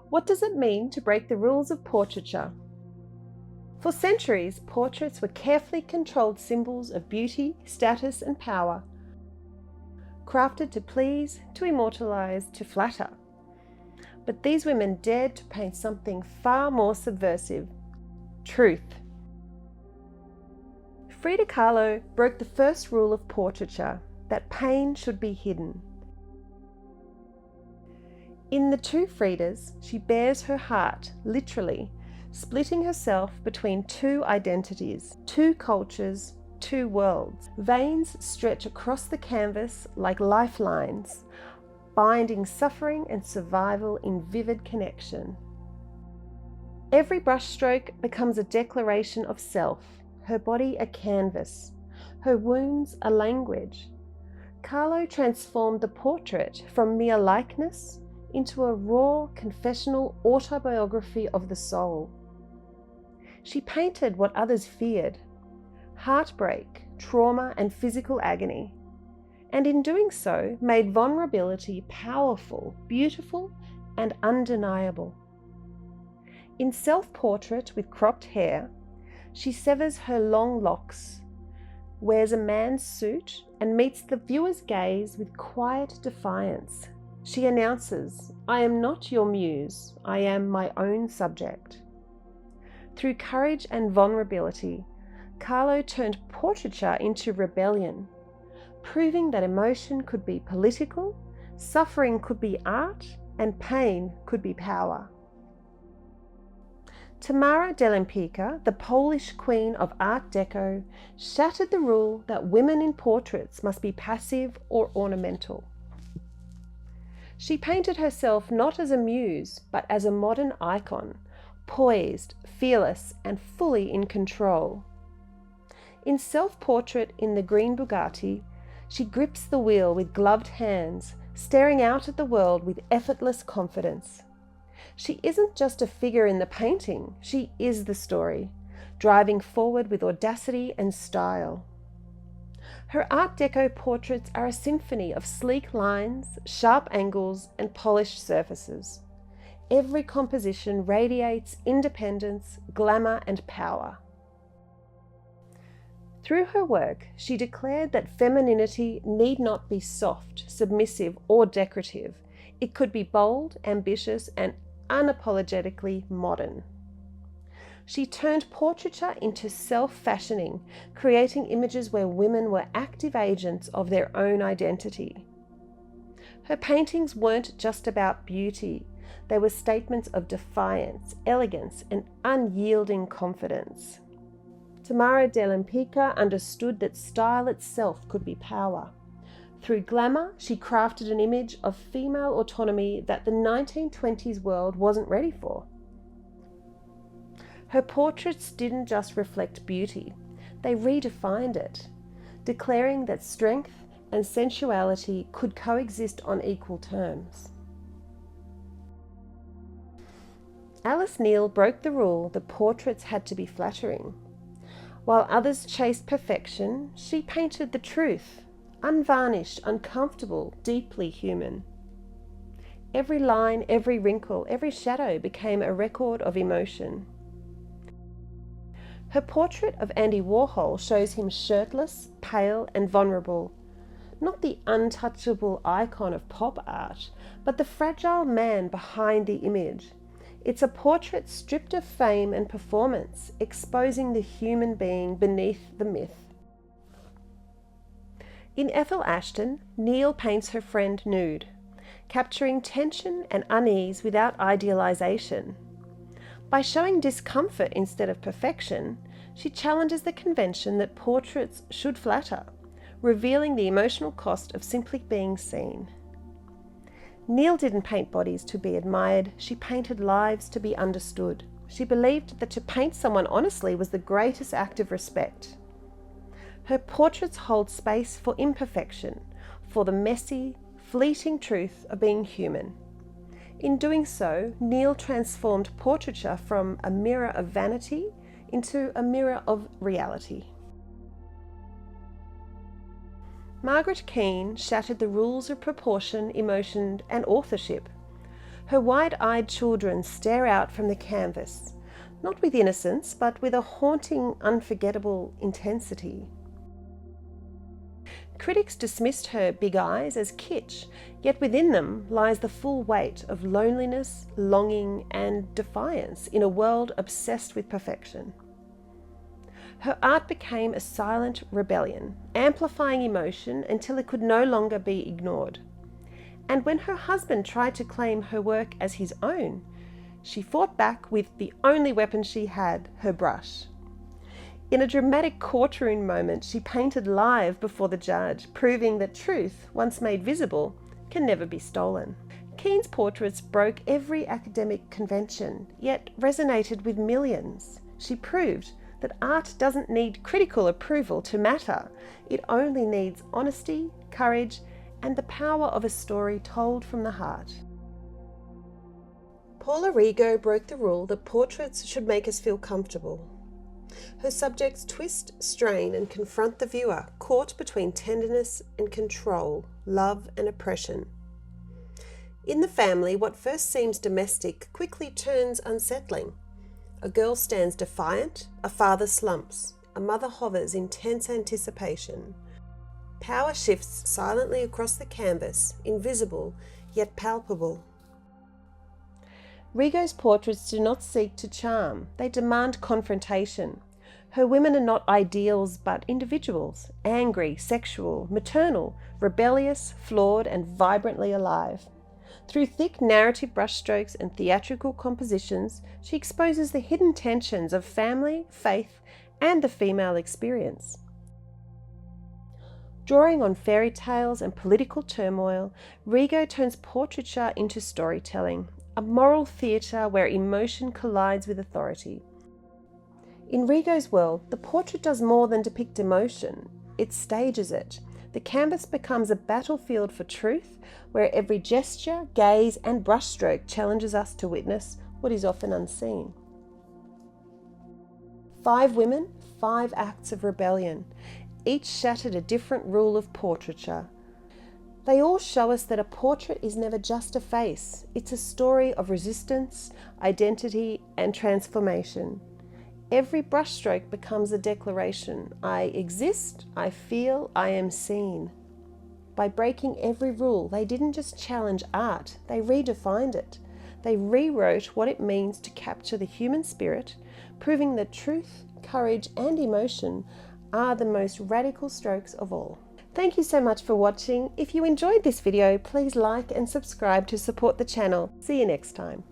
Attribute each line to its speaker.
Speaker 1: What does it mean to break the rules of portraiture? For centuries, portraits were carefully controlled symbols of beauty, status, and power, crafted to please, to immortalize, to flatter. But these women dared to paint something far more subversive: truth. Frida Kahlo broke the first rule of portraiture, that pain should be hidden. In The Two Fridas, she bares her heart, literally, splitting herself between two identities, two cultures, two worlds. Veins stretch across the canvas like lifelines, binding suffering and survival in vivid connection. Every brushstroke becomes a declaration of self, her body a canvas, her wounds a language. Kahlo transformed the portrait from mere likeness into a raw, confessional autobiography of the soul. She painted what others feared: heartbreak, trauma, and physical agony, and in doing so made vulnerability powerful, beautiful, and undeniable. In Self-Portrait with Cropped Hair, she severs her long locks, wears a man's suit, and meets the viewer's gaze with quiet defiance. She announces, "I am not your muse, I am my own subject." Through courage and vulnerability, Kahlo turned portraiture into rebellion, proving that emotion could be political, suffering could be art, and pain could be power. Tamara de Lempicka, the Polish queen of Art Deco, shattered the rule that women in portraits must be passive or ornamental. She painted herself not as a muse, but as a modern icon, poised, fearless, and fully in control. In Self-Portrait in the Green Bugatti, she grips the wheel with gloved hands, staring out at the world with effortless confidence. She isn't just a figure in the painting, she is the story, driving forward with audacity and style. Her Art Deco portraits are a symphony of sleek lines, sharp angles, and polished surfaces. Every composition radiates independence, glamour, and power. Through her work, she declared that femininity need not be soft, submissive, or decorative. It could be bold, ambitious, and unapologetically modern. She turned portraiture into self-fashioning, creating images where women were active agents of their own identity. Her paintings weren't just about beauty, they were statements of defiance, elegance, and unyielding confidence. Tamara de Lempicka understood that style itself could be power. Through glamour, she crafted an image of female autonomy that the 1920s world wasn't ready for. Her portraits didn't just reflect beauty, they redefined it, declaring that strength and sensuality could coexist on equal terms. Alice Neel broke the rule that portraits had to be flattering. While others chased perfection, she painted the truth, unvarnished, uncomfortable, deeply human. Every line, every wrinkle, every shadow became a record of emotion. Her portrait of Andy Warhol shows him shirtless, pale, and vulnerable, not the untouchable icon of pop art, but the fragile man behind the image. It's a portrait stripped of fame and performance, exposing the human being beneath the myth. In Ethel Ashton, Neel paints her friend nude, capturing tension and unease without idealization. By showing discomfort instead of perfection, she challenges the convention that portraits should flatter, revealing the emotional cost of simply being seen. Neel didn't paint bodies to be admired, she painted lives to be understood. She believed that to paint someone honestly was the greatest act of respect. Her portraits hold space for imperfection, for the messy, fleeting truth of being human. In doing so, Neel transformed portraiture from a mirror of vanity into a mirror of reality. Margaret Keane shattered the rules of proportion, emotion, and authorship. Her wide-eyed children stare out from the canvas, not with innocence, but with a haunting, unforgettable intensity. Critics dismissed her big eyes as kitsch, yet within them lies the full weight of loneliness, longing, and defiance in a world obsessed with perfection. Her art became a silent rebellion, amplifying emotion until it could no longer be ignored. And when her husband tried to claim her work as his own, she fought back with the only weapon she had, her brush. In a dramatic courtroom moment, she painted live before the judge, proving that truth, once made visible, can never be stolen. Keane's portraits broke every academic convention, yet resonated with millions. She proved that art doesn't need critical approval to matter. It only needs honesty, courage, and the power of a story told from the heart. Paula Rego broke the rule that portraits should make us feel comfortable. Her subjects twist, strain, and confront the viewer, caught between tenderness and control, love and oppression. In the family, what first seems domestic quickly turns unsettling. A girl stands defiant, a father slumps, a mother hovers in tense anticipation. Power shifts silently across the canvas, invisible yet palpable. Rego's portraits do not seek to charm, they demand confrontation. Her women are not ideals but individuals, angry, sexual, maternal, rebellious, flawed, and vibrantly alive. Through thick narrative brushstrokes and theatrical compositions, she exposes the hidden tensions of family, faith, and the female experience. Drawing on fairy tales and political turmoil, Rego turns portraiture into storytelling, a moral theatre where emotion collides with authority. In Rego's world, the portrait does more than depict emotion, it stages it. The canvas becomes a battlefield for truth, where every gesture, gaze, and brushstroke challenges us to witness what is often unseen. 5 women, 5 acts of rebellion, each shattered a different rule of portraiture. They all show us that a portrait is never just a face, it's a story of resistance, identity, and transformation. Every brushstroke becomes a declaration. I exist, I feel, I am seen. By breaking every rule, they didn't just challenge art, they redefined it. They rewrote what it means to capture the human spirit, proving that truth, courage, and emotion are the most radical strokes of all. Thank you so much for watching. If you enjoyed this video, please like and subscribe to support the channel. See you next time.